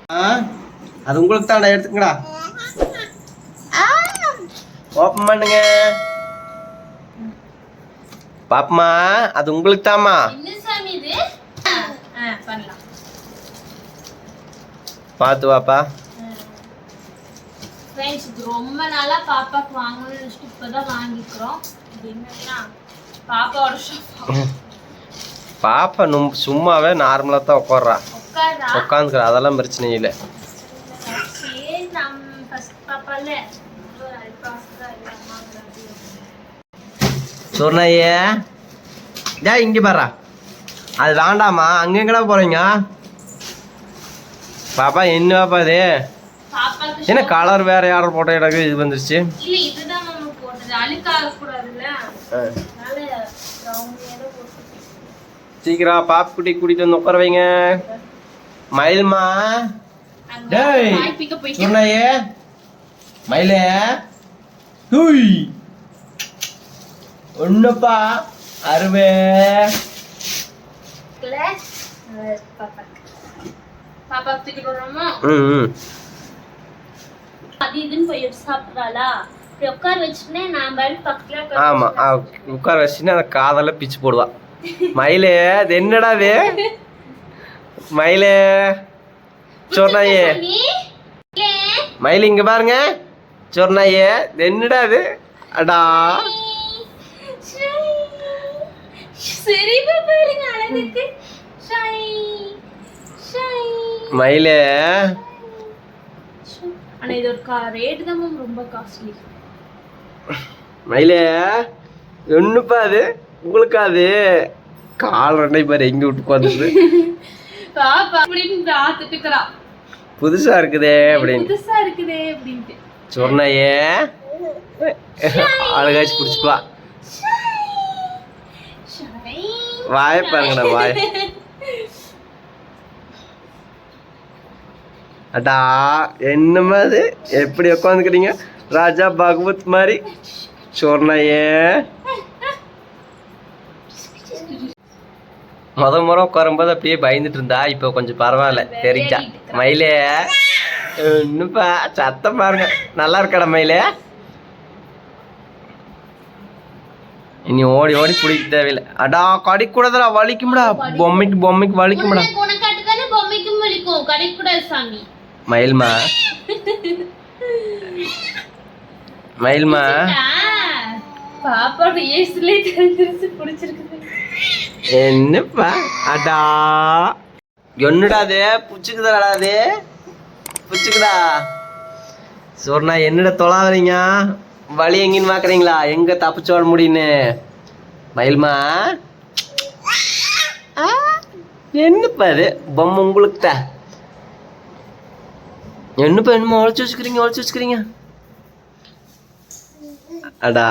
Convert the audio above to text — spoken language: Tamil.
அது உங்களுக்கு தான்டா, எடுத்துக்கடா. ஓப்பன் பண்ணுங்க பாப்பமா, அது உங்களுக்கு தாமா. பார்த்து வாப்பா. ரொம்ப நாளா பாப்பாக்கு வாங்கணும்னு இப்பதான் வாங்கிக்கிறோம். பாப்பா சும்மாவே நார்மலா தான் உட்கார்றா, உட்காந்துக்கிறா, அதெல்லாம் பிரச்சனை இல்லை. சொன்னையே இங்க பாரா, அது வேண்டாமா, அங்க எங்கடா போறீங்க பாப்பா? என்ன பாப்பா இது? என்ன கலர் வேற ஆர்டர் போட்ட எனக்கு இது வந்துருச்சு. சீக்கிரம் பாப்பு குட்டி கூட்டிட்டு வந்து உட்கார வைங்க. மயில்மா, டேய் சொன்னையே மயிலே, ஹூய் ஒண்ணுப்பா அருவே. ஆமா, உட்கார வச்சுன்னு அந்த காதல பிச்சு போடுவா. மயிலே, அது என்னடா அது? மயிலே சொன்னையே, மயில் இங்க பாருங்க. சொன்னையே, என்னடா அது? அடா மயிலே, மயிலே ஒண்ணுப்பா அது உங்களுக்கு? அது கால் ரெண்டை பாரு எங்க விட்டு உட்காந்துருக்கு. புதுசா இருக்குதே அப்படின்னு சொன்னையே, அழகாச்சு குடிச்சுப்பா. வாய பாருங்கடா, வாய. அடா என்னமா அது, எப்படி உட்காந்துக்கிறீங்க ராஜா பகவத் மாதிரி? சொன்னையே முறை உட்காரும்போது அப்படியே பயந்துட்டு இருந்தா, இப்போ கொஞ்சம் பரவாயில்ல, தெரிஞ்சா. மயிலே இன்னும்ப்பா சத்தம் பாருங்க, நல்லா இருக்கடா மயிலே. இனி ஓடி ஓடி பிடிக்க தேவையில்லை. அடா கடிக்க கூடாதுடா, வலிக்கும்டா, பொம்மைக்கு வலிக்கும்டா. மயில்மா, மயில்மா, என்னப்பா? அடா என்னடா அது, புச்சுக்குதாடா, அது புச்சுக்குதா. சொன்னா என்னடா தொலாவறீங்க? வழி எங்கன்னு பாக்குறீங்களா? எங்க தப்பிச்சோட முடியுன்னு? மயில்மா, என்னப்பா அது பொம்மை உங்களுக்கு தான்? என்னப்பா என்னமோ ஒழிச்சு வச்சுக்கிறீங்க? அடா